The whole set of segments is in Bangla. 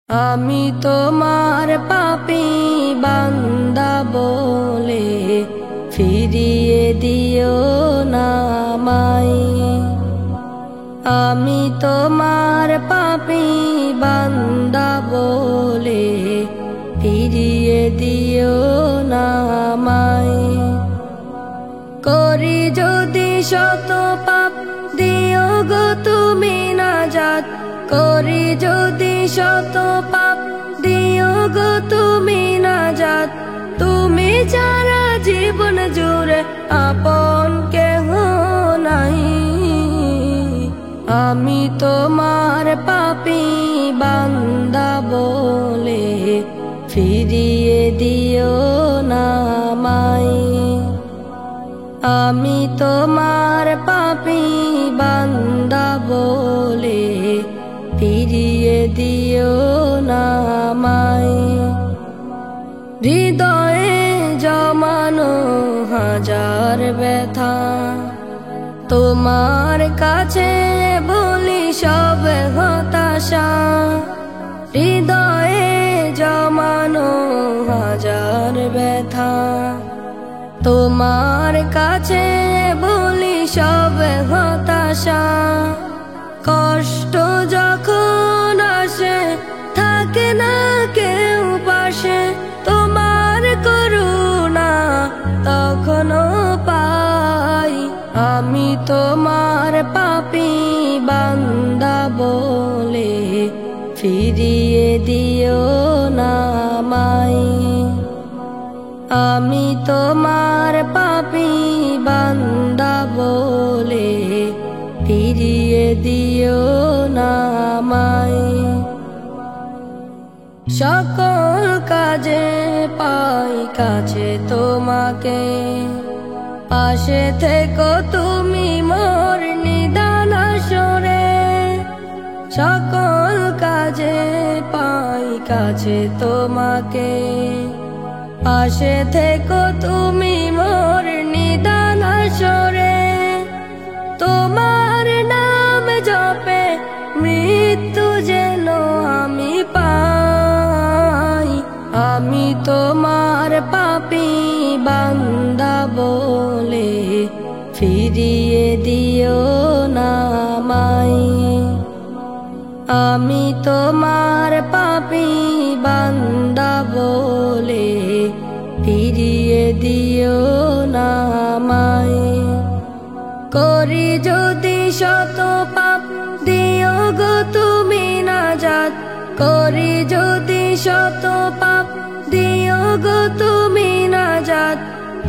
আমি তোমার পাপী বান্দা বলে ফিরিয়ে দিও না আমায়। আমি তোমার পাপী বান্দা বলে ফিরিয়ে দিও না আমায়। করি যদি শত পাপ দিও গো তুমি নাজাত। করি যদি শত পাপ দিও গো তুমি নাজাত। তুমি ছাড়া জীবন জুড়ে আপন কেহ নাই। আমি তোমার পাপী বান্দা বলে ফিরিয়ে দিও না আমায়। আমি তোমার পাপী বান্দা বলে ফিরিয়ে দিও না আমায়। হৃদয়ে জমানো হাজার ব্যথা তোমার কাছে বলি সব হতাশা। হৃদয়ে জমানো হাজার ব্যথা তোমার কাছে বলি সব হতাশা। কষ্ট যখন আসে থাকে না কেউ পাশে, তোমার করুণা তখনও পাই। আমি তোমার পাপী বান্দা বলে ফিরিয়ে দিও না আমায়। আমি তোমার পাপী বান্দা বলে ফিরিয়ে দিও না আমায়। সকল কাজে পাই কাছে তোমাকে, পাশে থেকো তুমি মোর নিদান আসরে। সকল কাজে পাই কাছে তোমাকে, পাশে থেকো তুমি মোর নিদান আসরে। তোমার নাম জপে মৃত্যু যেন আমি পাই। আমি তোমার পাপী বান্দা বলে ফিরিয়ে দিও না আমায়। আমি তোমার পাপী বান্দা বলে ফিরিয়ে দিও না আমায়। করি যদি শত পাপ দিও গো তুমি নাজাত। করি যদি শত পাপ দিও গো তুমি নাজাত।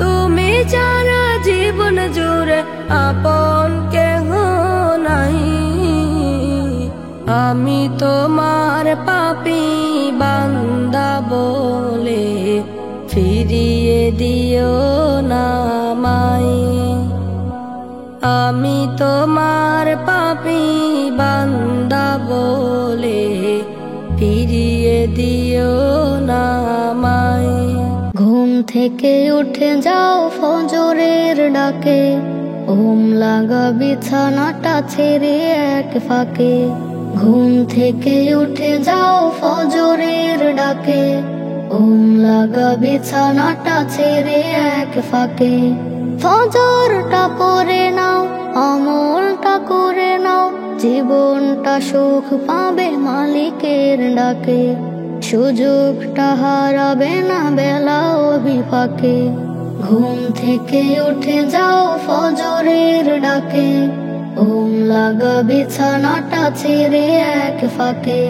তুমি ছাড়া জীবন জুড়ে আপন কেহ নাই। আমি তোমার পাপী বান্দা বলে ফিরিয়ে দিও না আমায়। আমি তোমার পাপী বান্দা বলে ফিরিয়ে দিও না আমায়। ঘুম থেকে উঠে যাও ফজরের ডাকে, ঘুম লাগা বিছানাটা ছেড়ে এক ফাঁকে। ঘুম থেকে উঠে যাও ফজরের ডাকে, ঘুম লাগা বিছানাটা ছেড়ে এক ফাঁকে। ফজরটা পড়ে নাও, আমলটা করে নাও, জীবনটা সুখ পাবে মালিকের ডাকে। সুযোগটা হারাবে না বেলা বিপাকে। ঘুম থেকে উঠে যাও ফজরের ডাকে, ঘুম লাগা বিছানাটা ছেড়ে এক ফাঁকে।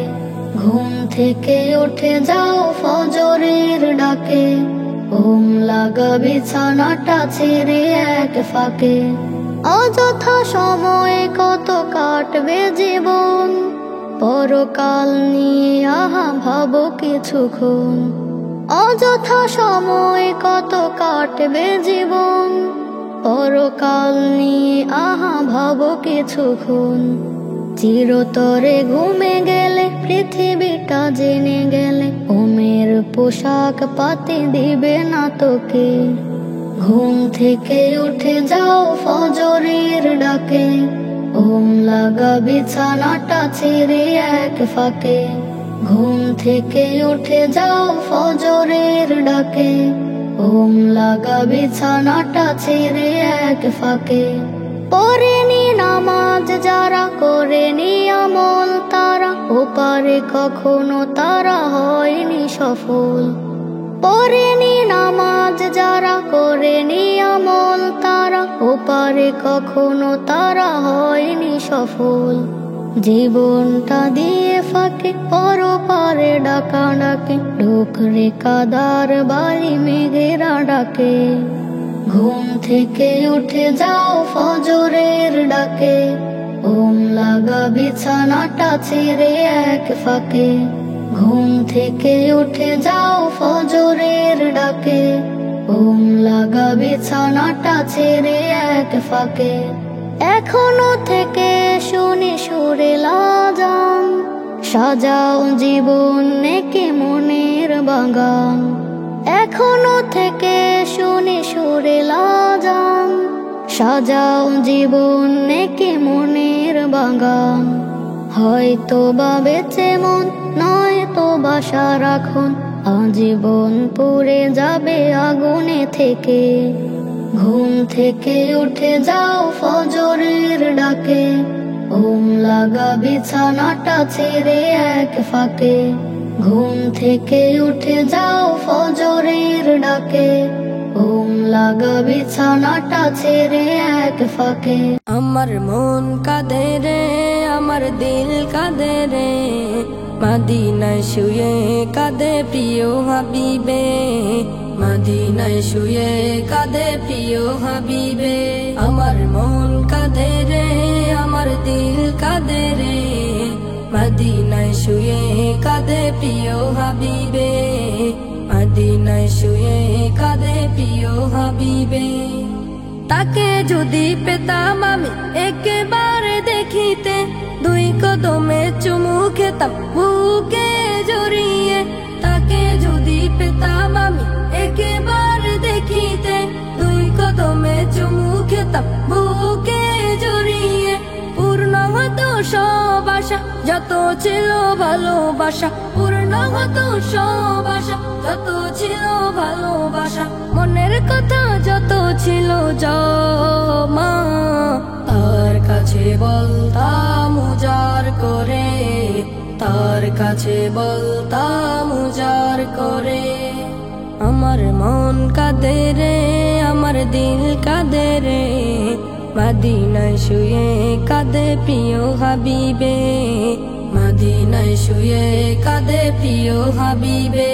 ঘুম থেকে উঠে যাও ফজরের ডাকে, ঘুম লাগা বিছানাটা ছেড়ে এক ফাঁকে। অযথা সময় কত কাটবে জীবন, পরকাল নিয়ে আহা ভাবো কিছুক্ষণ। অযথা সময় কত কাটবে জীবন, পরকাল নিয়ে আহা ভাবো কিছুক্ষণ। চিরতরে ঘুমে গেলে পৃথিবীটা জেনে গেলে, ঘুমের পোশাক পাতি দিবে না তোকে। ঘুম থেকে উঠে যাও ফজরের ডাকে, ঘুম লাগা বিছানাটা ছেড়ে এক ফাঁকে। ঘুম থেকে উঠে যাও ফজরের ডাকে, ঘুম লাগা বিছানাটা ছেড়ে এক ফাঁকে। পড়েনি নামাজ যারা, করেনি আমল তারা, ওপারে কখনো তারা হয়নি সফল। পড়েনি নামাজ যারা, করেনি আমল তারা, ওপারে কখনো তারা হয়নি সফল। জীবনটা দিয়ে ফাঁকে পরপারে ডাকা ডাকে, ঢুকরে কাদার বাড়ি মেঘেরা ডাকে। ঘুম থেকে উঠে যাও ফজরের ডাকে, ঘুম লাগা বিছানাটা ছেড়ে এক ফাঁকে। ঘুম থেকে উঠে যাও ফজরের ডাকে, ঘুম লাগা বিছানাটা ছেড়ে এক ফাঁকে। এখনো থেকে শুনি সুরে লাজান, সাজাও জীবন নেকে মনের বাগান। এখনো থেকে শুনি সুরে লাজান, সাজাও জীবন নেকে মনের বাগান। হয়তো বা বেঁচে মন, নয়তো বা সারাক্ষণ আজীবন পুড়ে যাবে আগুনে থেকে। ঘুম থেকে উঠে যাও ফজরের ডাকে, ঘুম লাগা বিছানাটা ছেড়ে এক ফাঁকে। ঘুম থেকে উঠে যাও ফজরের ডাকে, ঘুম লাগা বিছানাটা ছেড়ে এক ফাঁকে। আমার মন কাঁদে রে, আমার দিল কাঁদে রে, মদিনায় শুয়ে কাঁদে প্রিয় হাবিবে। মদিনায় শুয়ে কাঁদে প্রিয় হাবিবে। আমার মন কাঁদে রে, আমার দিল কাঁদে রে, মদিনায় শুয়ে কাঁদে প্রিয় হাবিবে। মদিনায় শুয়ে কাঁদে প্রিয় হাবিবে। তাকে যদি পেতাম আমি একেবারে দেখিতে, দুই কদমে চুমু খেতাম বুকে জড়িয়ে। তাকে যদি পেতাম আমি একেবারে দেখিতে, দুই কদমে চুমু খেতাম বুকে জড়িয়ে। পূর্ণ হতো সব আশা যত ছিল ভালোবাসা, পূর্ণ হতো সব আশা যত ছিল ভালোবাসা। মনের কথা যত ছিল জমা, তার কাছে বলতাম উজাড় করে, তার কাছে বলতাম উজাড় করে। আমার মন কাঁদে রে, আমার দিল কাঁদে রে, মদিনায় শুয়ে কাঁদে প্রিয় হাবিবে। মদিনায় শুয়ে কাঁদে প্রিয় হাবিবে।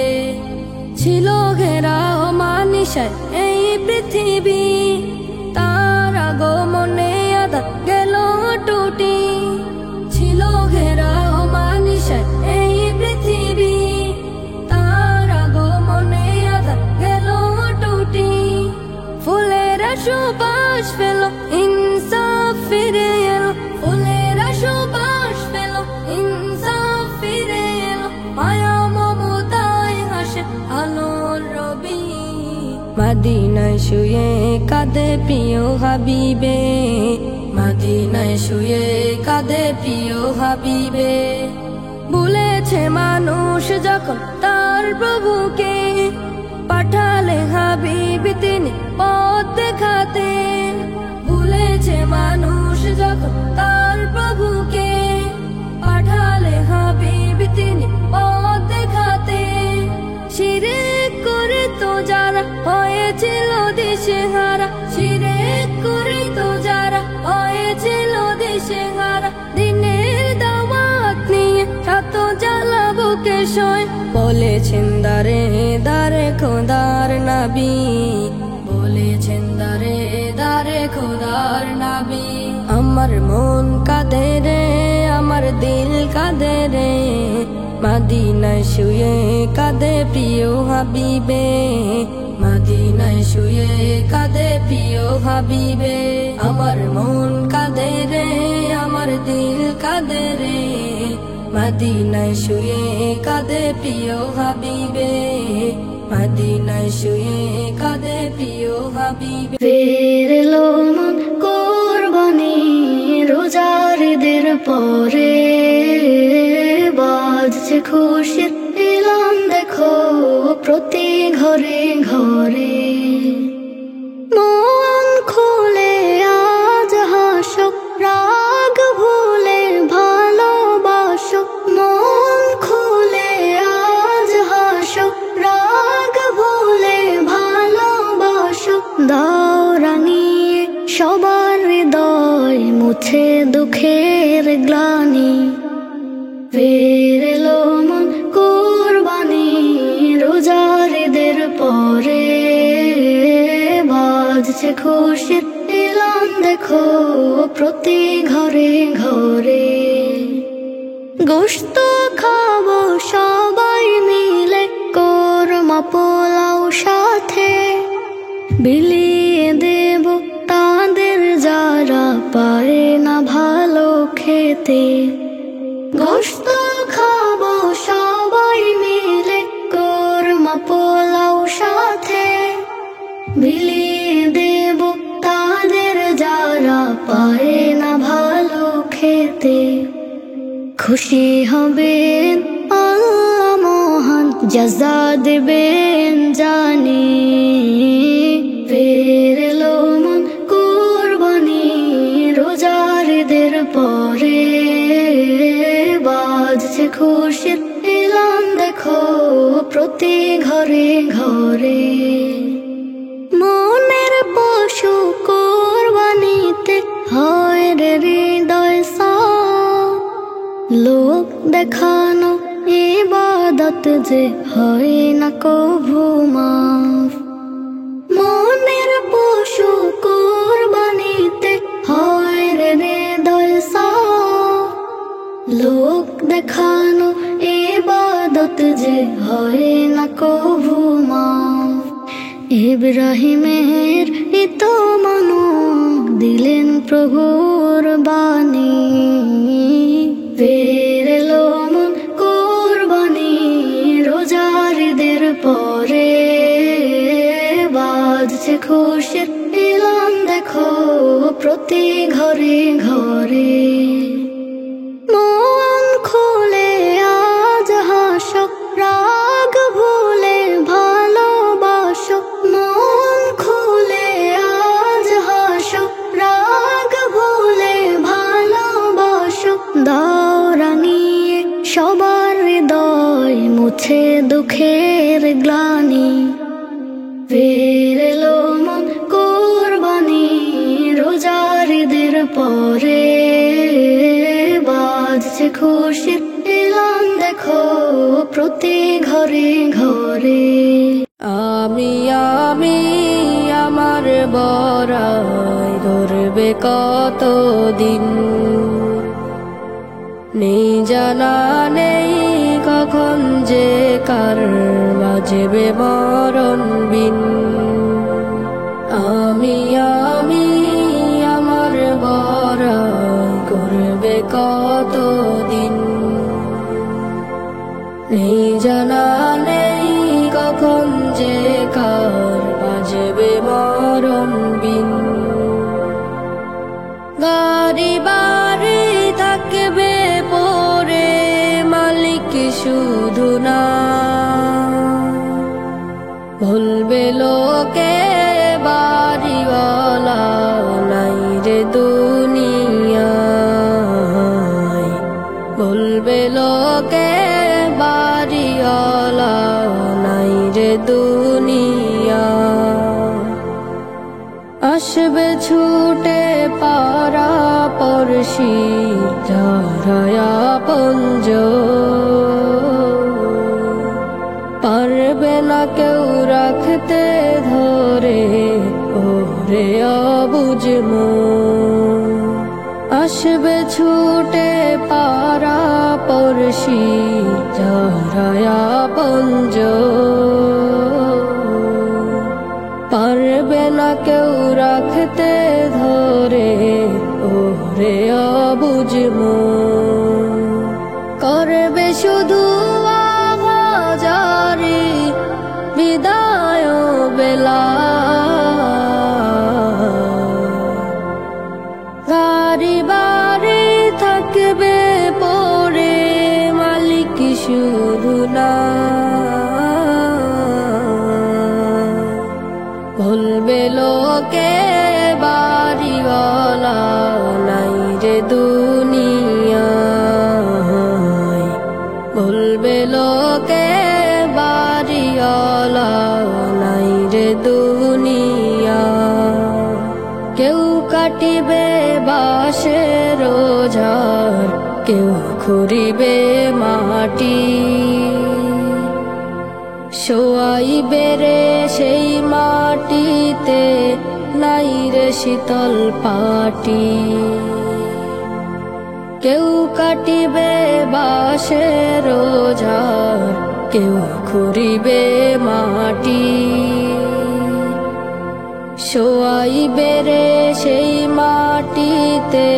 ছিল ঘেরা মানিসায় এই পৃথিবী, তার আগমনে আধার গেল টুটি। ছিল ঘেরা মানিসায় এই পৃথিবী, তার আগমনে আধার গেল টুটি। ফুলেরা সুবাস পেল, ইনসাফ ফিরে এলো, ফুলেরা সুবাস পেল, ইনসাফ ফিরে এলো। মায়া মমতায় হাসে আলোর রবি। মদিনায় শুয়ে কাঁদে প্রিয় হাবিবে। মদিনায় শুয়ে কাঁদে প্রিয় হাবিবে। ভুলেছে মানুষ যখন তার প্রভুকে, পাঠালে হাবিব তিনি পথ দেখাতে। ভুলেছে মানুষ যখন তার প্রভুকে, পাঠালে হাবিব তিনি পথ দেখাতে। শিরক করে তো যারা হয়েছিল দিশেহারা, শিরক করে তো যারা হয়েছিল দিশেহারা। দিনের দাওয়াত নিয়ে শত জ্বালা বুকে সয়, বলেছেন দারে দারে খোদার নবী, বলেছেন দারে দারে খোদার নবী। আমার মন কাঁদে রে, আমার দিল কাঁদে রে, মদিনায় শুয়ে কাঁদে প্রিয় হাবিবে। মদিনায় শুয়ে কাঁদে প্রিয় হাবিবে। আমার মন কাঁদে রে, আমার দিল কাঁদে রে, মদিনায় শুয়ে কাঁদে প্রিয় হাবিবে। মদিনায় শুয়ে কাঁদে প্রিয় হাবিবে। ফিরলো মন কোরবানি রোজার দের পরে, বাজ বাজছে খুশির এলান দেখো প্রতি ঘরে ঘরে। মন খুলে আজ হাসো, রাগ ভুলে ভালোবাসো। মন খুলে আজ হাসো, রাগ ভুলে ভালোবাসো। দাও রাঙিয়ে সবার হৃদয়, মুছে দুঃখের গ্লানি। ফের এলো মন কুরবানি রোজার ঈদের পরে। বাজছে খুশির এলান দেখো প্রতি ঘরে ঘরে। গোশত খাবো সবাই মিলে, কোরমা পোলাও সাথে। বিলিয়ে দেব তাদের যারা পারে না ভালো খেতে। গোশত খাবো সবাই মিলে, কোরমা পোলাও সাথে। বিলিয়ে দেব তাদের যারা পারে না ভালো খেতে। খুশি হবেন আল্লাহ মহান, জাযা দেবেন জানি। ফের এলো মন কুরবানি রোজার ঈদের পরে। বাজছে খুশির এলান দেখো প্রতি ঘরে ঘরে। মনের পশু কোরবানিতে হয় রে হৃদয় সাফ। লোক দেখানো ইবাদত যে হয় না কভু মাফ। মনের পশু কোরবানিতে হয় রে হৃদয় সাফ। লোক দেখানো ইবাদত যে হয় না কভু মাফ। ইব্রাহিমের ইতো মানব দিলেন প্রভুর বাণী। ফের এলো মন কুরবানি রোজার ঈদের পরে। বাজছে খুশির এলান দেখো প্রতি ঘরে ঘরে। মন খুলে আজ হাসো, রাগ ভুলে ভালোবাসো। মন খুলে আজ হাসো, রাগ ভুলে ভালোবাসো। দাও রাঙিয়ে সবার হৃদয়, মুছে দুঃখের গ্লানি। ফের এলো মন কুরবানি রোজার ঈদের পরে। বাজছে খুশির এলান দেখো প্রতি ঘরে ঘরে। আমি আমি আমার বড়াই ধরবে কতদিন। নেই জানা নেই কখন যে কার বাজবে মরণ বিন। আমি আমি আমার বড়াই করবে কতদিন। নেই জানা নেই কখন যে কার বাজবে মরণ বিন। গাড়ি বাড়ি থাকবে পরে মালিক শুধু না। বলবে লোকে বাড়িওয়ালা নাই রে দুনিয়ায়। বলবে লোকে বাড়িওয়ালা নাই রে দুনিয়ায়। আসবে ছুটে পারা পড়শি যারা আপনজন। পারবে না কেউ রাখতে ধরে ওরে অবুঝ মন। আসবে ছুটে পারা পড়শি যারা আপনজন। পারবে না কেউ রাখতে ধরে ওরে অবুঝ মন। করবে শুধু আহাজারি বিদায় বেলা। গাড়ি বাড়ি থাকবে পরে মালিক লোকে বাড়িওয়ালা নাই রে দুনিয়ায়, বলবে লোকে বাড়িওয়ালা নাই রে দুনিয়ায়। কেউ কাটিবে বাঁশের ঝাড়, কেউ খুঁড়িবে মাটি, শোয়াইবে রে সেই মাটিতে নাই রে শীতল পাটি। কেউ কাটিবে বাঁশের ঝাড়, কেউ খুঁড়িবে মাটি, শোয়াইবে রে সেই মাটিতে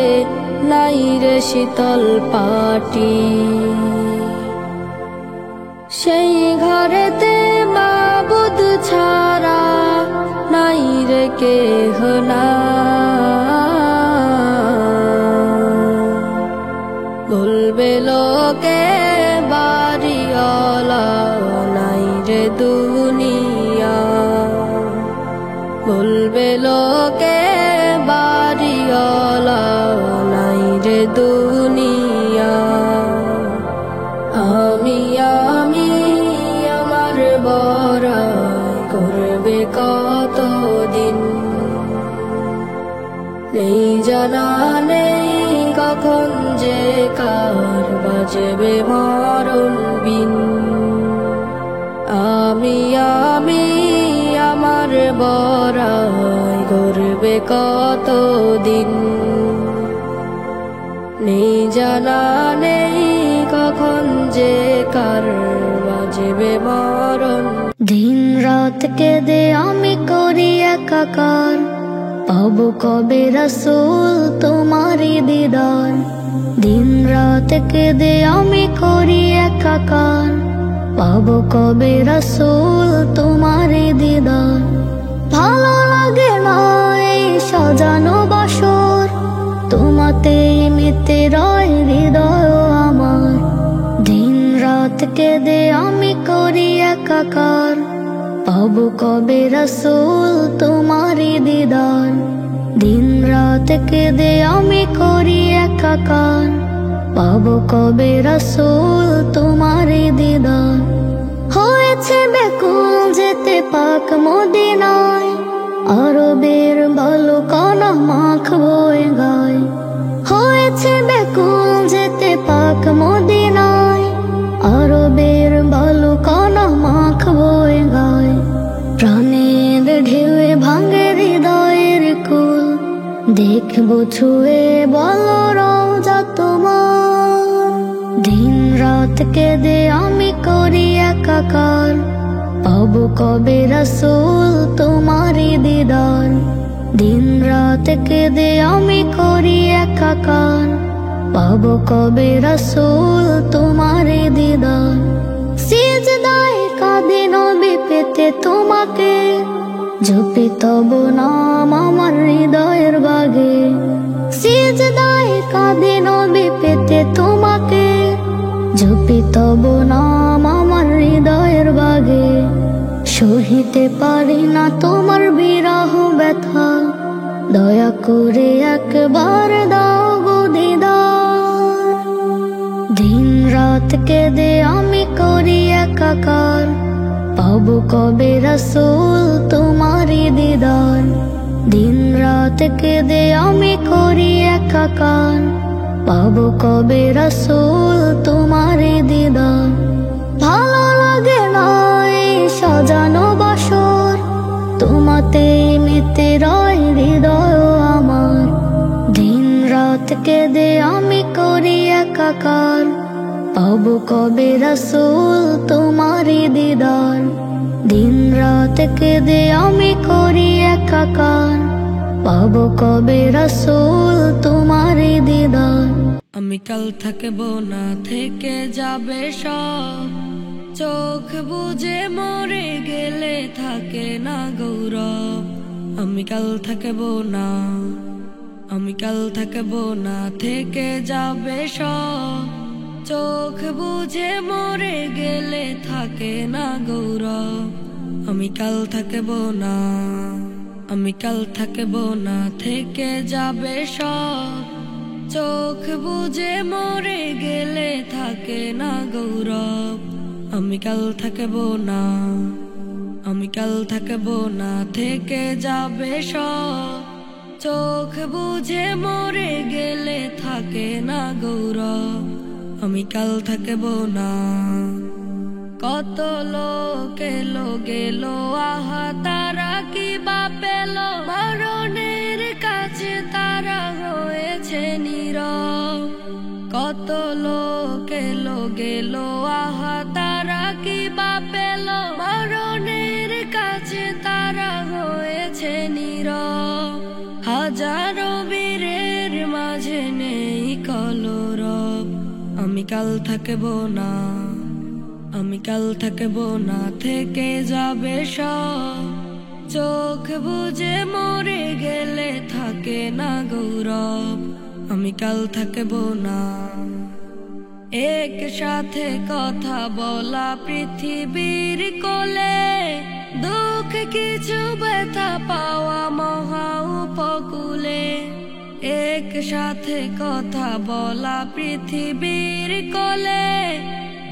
নাই রে শীতল পাটি। সেই ঘরেতে মাবুদ ছাড়া নাই রে কেহ নাই, বলবে লোকে বাড়িওয়ালা নাই রে দুনিয়ায়, বলবে লোকে বাড়িওয়ালা নাই রে দুনিয়ায়। আমি আমার বড়াই করবে কতদিন, নেই জানা নেই কখন যে কার বাজবে মরণ বিন। আমি আমার বড়াই করবে কতদিন, নেই জানা নেই কখন যে কার বাজবে মরণ। দিন রাত কেঁদে আমি করি একাকার, পাবো কবে রাসূল তোমারি দিদার। দিন রাত কেঁদে আমি করি একাকার, পাবো কবে রাসূল তোমারি দিদার। ভালো লাগে না এই সাজানো বাসর, তোমাতেই মেতে রয় হৃদয় আমার। দিন রাত কেঁদে আমি করি একাকার, পাবো কবে রাসূল তোমারি দিদার। দিন রাত কেঁদে আমি করি একাকার, পাবো কবে রাসূল তোমারি দিদার। হয়েছে বেকুল যেতে পাক মদিনায়, আরবের ভালো কানা মাখবো এ গায়। হয়েছে বেকুল যেতে পাক মদিনায়, আরবের ভালো কানা মাখবো এ গায়। প্রাণের ঢেউয়ে ভাঙে হৃদয়ের কুল, দেখবো ছুঁয়ে বলো রওজা তোমার। দিন রাত কেঁদে আমি করি একাকার, পাবো কবে রাসূল তোমারি দিদার। দিন রাত কেঁদে আমি করি একাকার, পাবো কবে রাসূল তোমারি দিদার। সিজদায় কাঁদে নবী পেতে তোমাকে, জপি তব নাম আমার হৃদয়ের বাগে। সিজদায় কাঁদে নবী পেতে তোমাকে, জপি তব নাম আমার হৃদয়ের বাগে। সহিতে পারি না তোমার বিরহ ব্যথা, দয়া করে একবার দাও গো দিদার। দিন রাত কেঁদে আমি করি একাকার, পাবো কবে রাসূল তোমারি দিদার। দিন রাত কেঁদে আমি করি একাকার, পাবো কবে রাসূল তোমারি দিদার। ভালো লাগে না এই সাজানো বাসর, তোমাতেই মেতে রয় হৃদয় আমার। দিন রাত কেঁদে আমি করি একাকার, পাবো কবে রাসূল তোমারি দিদার। দিন রাত কেঁদে আমি করি একাকার, পাবো কবে রাসূল তোমারি দিদার। আমি কাল থাকবো না থেকে যাবে সব, চোখ বুজে মরে গেলে থাকে না গৌরব। আমি কাল থাকবো না, আমি কাল থাকবো না থেকে যাবে সব, চোখ বুঝে মরে গেলে থাকে না গৌরব। আমি কাল থাকবো না। আমি কাল থাকবো না, থেকে যাবে সব। চোখ বুজে মরে গেলে থাকে না গৌরব। আমি কাল থাকবো না, আমি কাল থাকবো না, থেকে যাবে সব। চোখ বুঝে মরে গেলে থাকে না গৌরব। আমি কাল থাকবো না। কত লোক এলো গেল, আহা তারা কি বা পেল, মরণের কাছে তারা হয়েছে নীরব। কত লোক এলো গেল, আহা তারা কি বা পেল, মরণের কাছে তারা হয়েছে নীরব। হাজারো বীরের মাঝে নেই কলরব। আমি কাল থাকবো না, আমি কাল থাকবো না, থেকে যাবে সব। চোখ বুজে মরে গেলে থাকে না গৌরব। আমি কাল থাকবো না। একসাথে কথা বলা পৃথিবীর কোলে, দুঃখ কিছু ব্যথা পাওয়া মহা উপকূলে। একসাথে কথা বলা পৃথিবীর কোলে,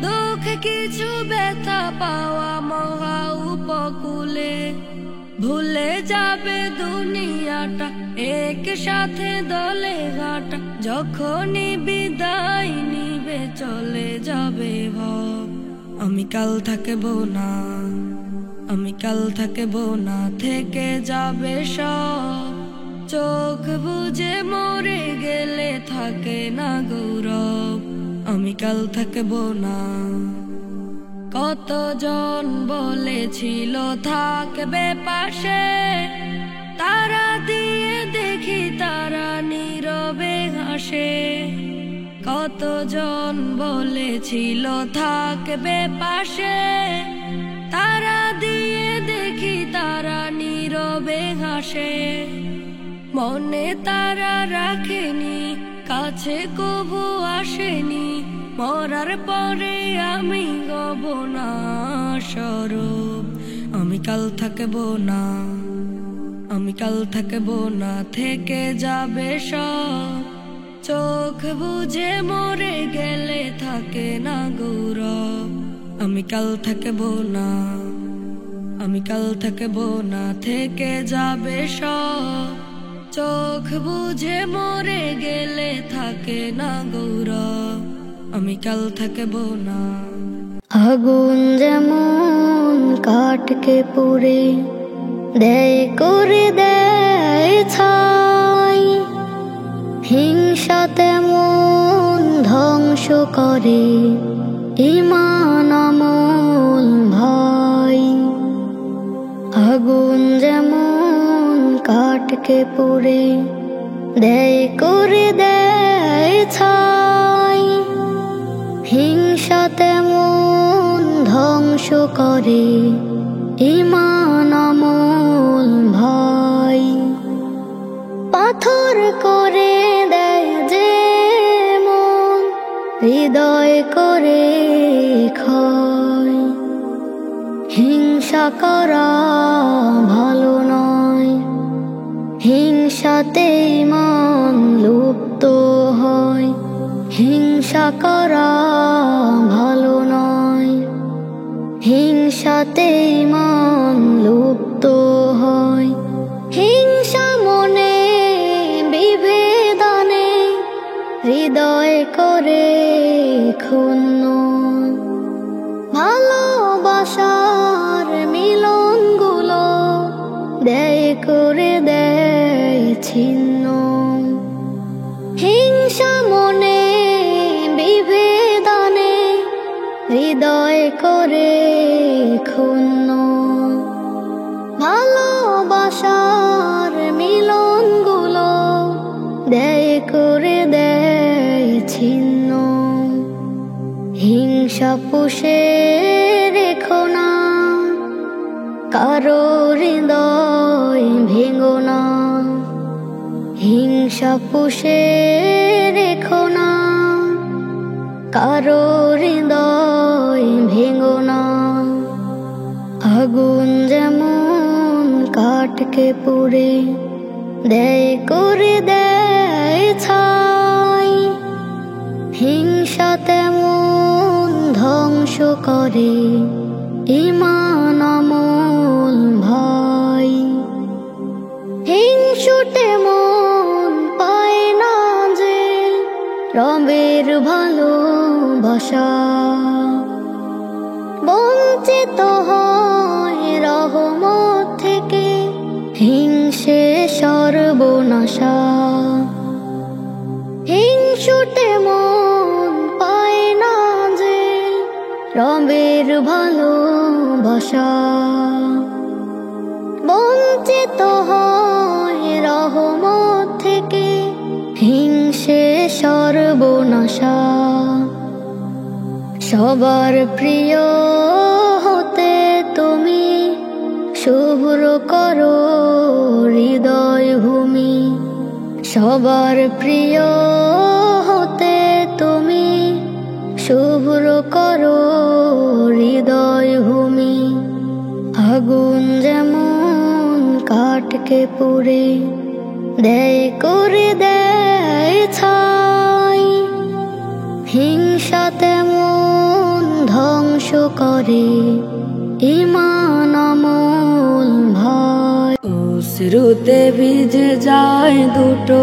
দুঃখ কিছু ব্যথা পাওয়া মহা উপকূলে। ভুলে যাবে দুনিয়াটা, একসাথে দলে হাঁটা, যখনই বিদায় নিবে চলে যাবে ভব। আমি কাল থাকবো না, আমি কাল থাকবো না, থেকে যাবে সব। চোখ বুজে মরে গেলে থাকে না গৌরব। আমি কাল থাকবো না। কতজন বলেছিল থাকবে পাশে, তারা দিয়ে দেখি তারা নীরবে হাসে। কতজন বলেছিল থাকবে পাশে, তারা দিয়ে দেখি তারা নীরবে হাসে। মনে তারা রাখেনি, কাছে কবু আসেনি, মরার পরে আমি গব না স্বরূপ। আমি কাল থাকবো না, আমি কাল থাকবো না, থেকে যাবে সব। চোখ বুঝে মরে গেলে থাকে না গৌরব। আমি কাল থাকবো না, আমি কাল থাকবো না, থেকে যাবে সব। চোখ বুঝে মরে গেলে থাকে না গৌরব। আমি কাল থাকবো না। আগুন যেমন কাঠকে পুড়ে দেয় করে দেয় ছাই, হিংসা তেমন ধ্বংস করে ঈমান আমল ভাই। আগুন যেমন কাঠকে পুড়ে দেয় করে দেয় ছাই, হিংসা তেমন ধ্বংস করে ঈমান আমল ভাই। পাথর করে দেয় যে মন, হৃদয় করে ক্ষয়। হিংসা করা ভালো নয়, হিংসাতে ঈমান লুপ্ত হয়। হিংসা করা ভালো নয়, হিংসাতে ঈমান লুপ্ত হয়। হিংসা মনে বিভেদনে হৃদয় করে ক্ষুণ্ণ। ভালোবাসার মিলনগুলো দেয় করে দেয় ছিন্ন। হিংসা মনে বিভেদনে হৃদয় করে ক্ষুণ্ণ। ভালোবাসার মিলনগুলো দেয় করে দেয় ছিন্ন। হিংসা পুষে রেখো না, কারো হৃদয় ভেঙো না। হিংসা পুষে রেখো না, কারো হৃদয় ভেঙো না। আগুন যেমন কাঠ কাটকে পুড়ে দেয় করে দেয় ছাই। হিংসাতে মন ধ্বংস করে ঈমান আমল ভাই। হিংসুটে মন পায় না যে রবের ভালোবাসা, বঞ্চিত হয় রহমত থেকে হিংসে সর্বনাশা। হিংসুটে মন পায় না যে রবের ভালোবাসা, বঞ্চিত হয় রহমত থেকে হিংসে সর্বনাশা। সবার প্রিয় হতে তুমি শুভ্র করো হৃদয় ভূমি। সবার প্রিয় হতে তুমি শুভ্র করো হৃদয় ভূমি। আগুন যেমন কাঠকে পুড়ে দেয় করে দেয় ছাই। হিংসাতে মন ধ্বংস করে ঈমান আমল ভাই। অশ্রুতে ভিজে যায় দুটো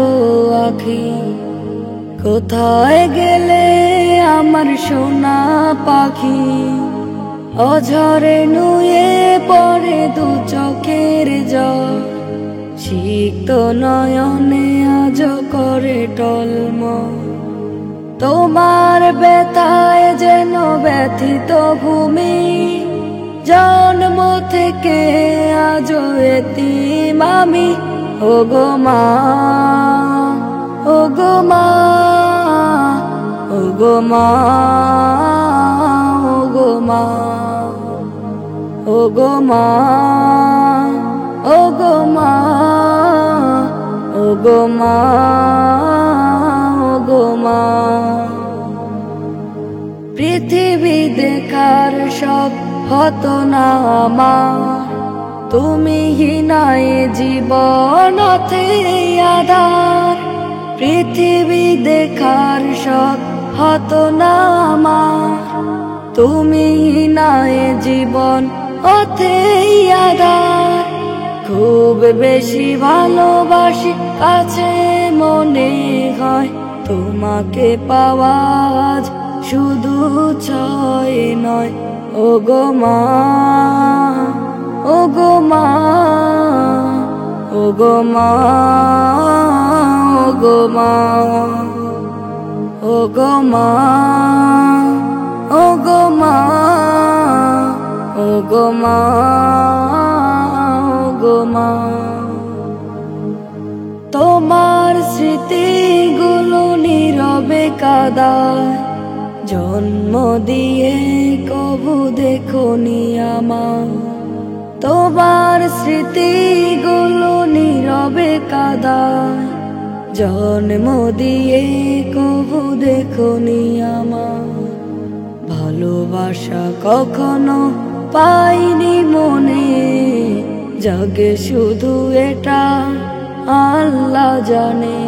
আখি, কোথায় গেলে আমার সোনা পাখি। অঝরে নুয়ে পড়ে দু চোখের জল, সিক্ত নয়নে আজ করে টলমল। তোমার ব্যথায় যেন ব্যথিত ভূমি, জন্ম থেকে আজ এতিম আমি। ওগো মা, ওগো মা, ওগো মা, ওগো মা, ওগো মা, ওগো মা, ওগো মা, ওগো মা। পৃথিবী দেখার সব হতো না আমার, তুমি হিনায় জীবন আধার। পৃথিবী দেখার সব হতো না আমার, তুমি হিনায় জীবন আধার। খুব বেশি ভালোবাসি কাছে মনে হয়, তোমাকে পাওয়া আজ শুধু ছয় নয়। ওগো মা, ওগো মা, ওগো মা, ওগো মা, ওগো মা, ওগো মা, ওগো মা, ওগো মা। তোমার স্মৃতিগুলো নীরবে কাদায়, জন্ম দিয়ে কবু দেখোনি আমার। তোমার স্মৃতিগুলো নীরবে কাদায়, জন্ম দিয়ে কবু দেখোনি আমার। ভালোবাসা কখনো পাইনি মনে, জাগে শুধু এটা আল্লাহ জানে।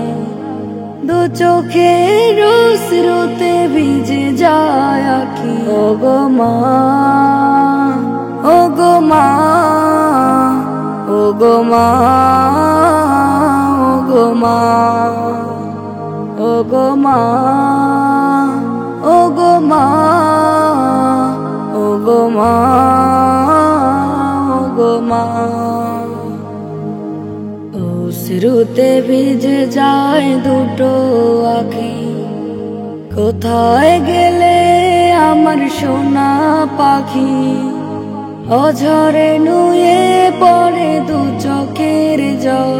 দু চোখের অশ্রুতে ভিজে যায় আখি। ওগো মা, ওগো মা, ওগো মা, ওগো মা, ওগো মা, ওগো মা, ওগো মা, ওগো মা। অশ্রুতে ভিজে যায় দুটো আখি, কোথায় গেলে আমার সোনা পাখি। অঝরে নুয়ে পড়ে দু চোখের জল,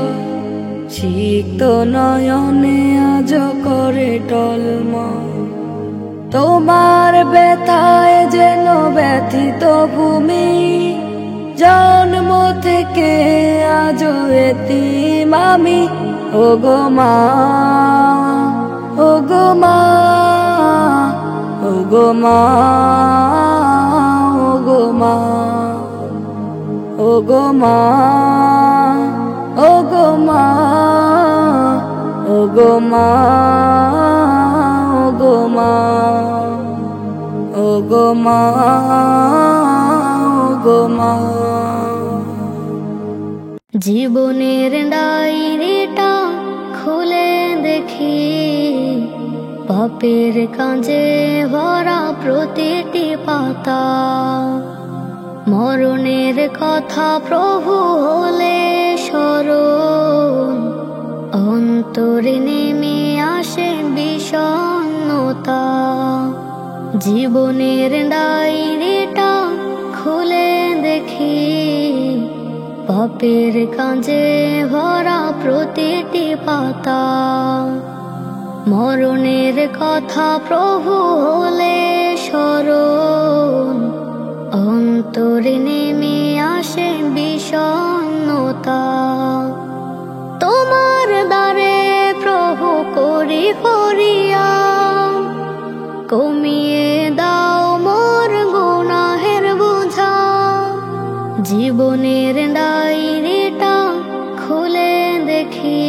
সিক্ত নয়নে আজ করে টলমল। তোমার ব্যথায় যেন ব্যথিত ভূমি, জন্ম থেকে আজ এতিম আমি। ওগো মা, ওগো মা, ওগো মা, ওগো মা, ওগো মা, গো মা, ও গো মা, ও গো মা, ও গো মা। জীবনের ডায়েরিটা খুলে দেখি, পাপের কাঁজে ভরা প্রতিটি পাতা। মরণের কথা প্রভু হলে স্মরণ, অন্তরে নেমে আসে বিষণ্ণতা। জীবনের ডায়েরিটা খুলে দেখি, পাপের কাঁজে ভরা প্রতিটি পাতা। মরণের কথা প্রভু হলে স্মরণ, অন্তরে নেমে আসে বিষণ্ণতা। তোমার দ্বারে প্রভু করি ফরিয়া, কমিয়ে দাও মোর গুনাহের বোঝা। জীবনের ডায়েরিটা খুলে দেখি,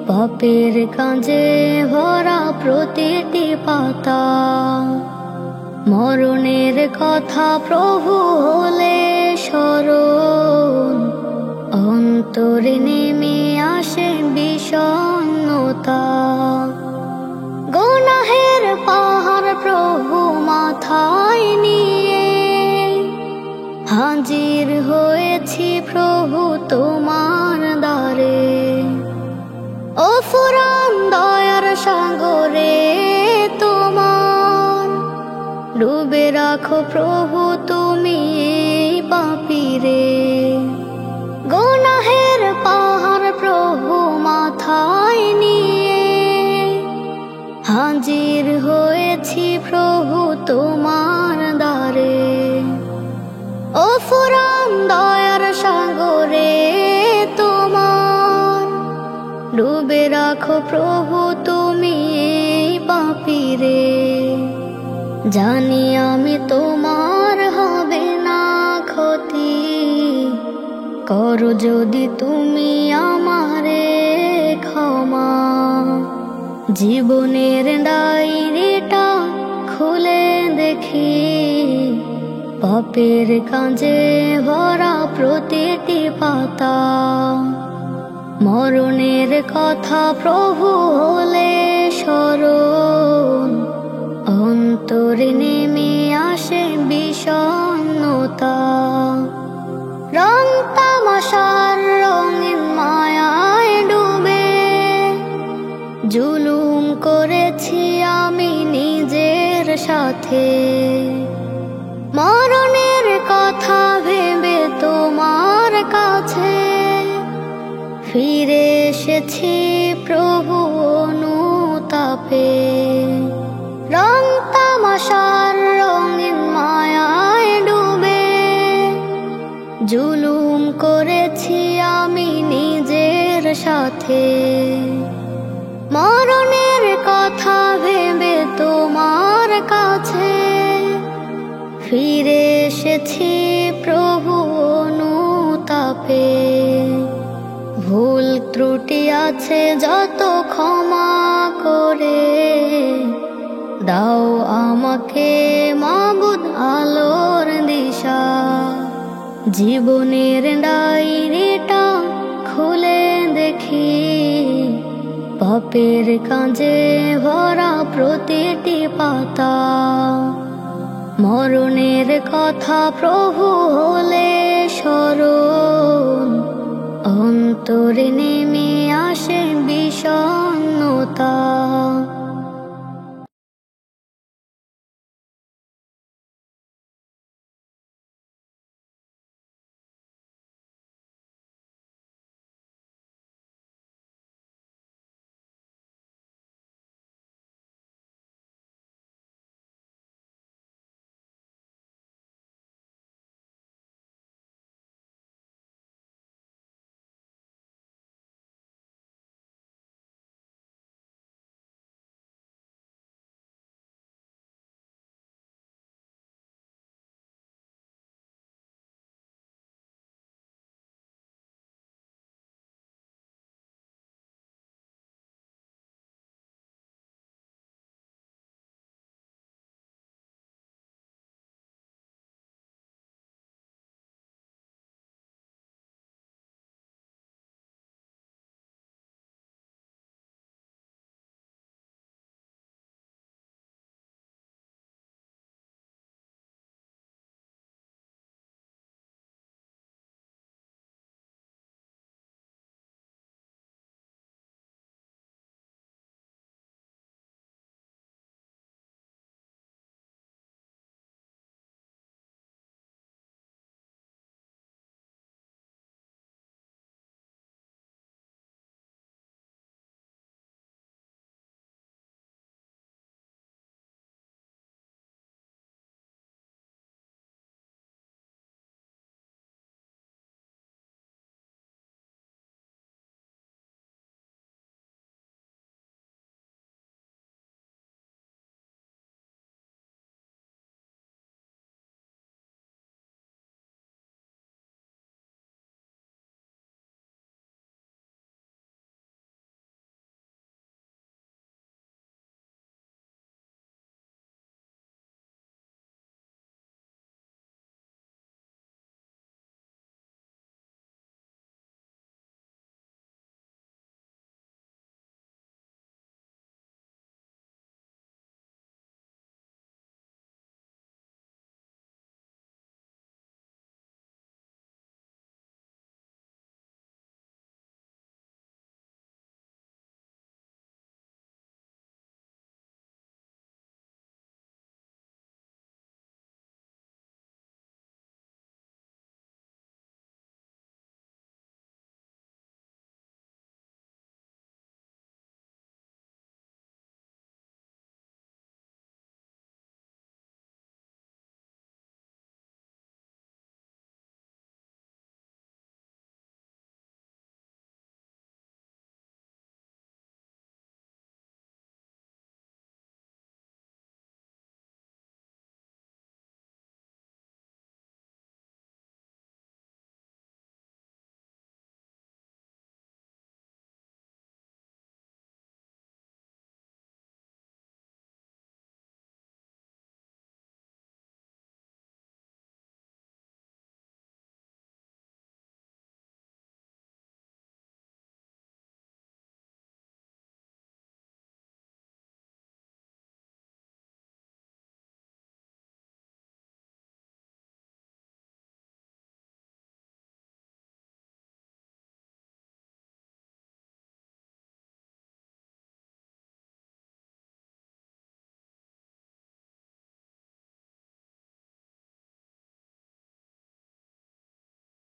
পাপের কাঁজে ভরা প্রতিটি পাতা। মরণের কথা প্রভু হলে স্মরণ, অন্তরে নেমে আসে বিষণ্ণতা। গুনাহের পাহাড় প্রভু মাথায় নিয়ে, হাজির হয়েছি প্রভু তোমার দ্বারে। ও ফুরান দয়ার সাগরে তোমার, ডুবে রাখো প্রভু তুমি এই পাপীরে। গুনাহের পাহাড় প্রভু মাথায় নিয়ে, হাজির হয়েছি প্রভু তোমার দ্বারে। ও ফুরান দয়ার সাগরে তোমার, ডুবে রাখো প্রভু তুমি এই পাপীরে। জানি আমি তোমার হবে না ক্ষতি, করো যদি তুমি আমারে ক্ষমা। জীবনের ডায়েরিটা খুলে দেখি, পাপের কাঁজে ভরা প্রতিটি পাতা। মরণের কথা প্রভু হলে স্মরণ, অন্তরে নেমে আসে বিষণ্ণতা। রং তামাশার রঙিন মায়ায় ডুবে, জুলুম করেছি আমি নিজের সাথে। মরণের কথা ভেবে তোমার কাছে ফিরে এসেছি প্রভু অনুতাপে। রং তামাশার রঙিন মায়ায় ডুবে, জুলুম করেছি আমি নিজের সাথে। মরণের কথা ভেবে তোমার কাছে ফিরে এসেছি প্রভু অনুতাপে। ভুল ত্রুটি আছে যত ক্ষমা করে দাও আমাকে মাবুদ আলোর দিশা। জীবনের ডায়েরিটা খুলে দেখি, পাপের কাঁজে ভরা প্রতিটি পাতা। মরণের কথা প্রভু হলে স্মরণ, অন্তরে নেমে আসে বিষণ্ণতা।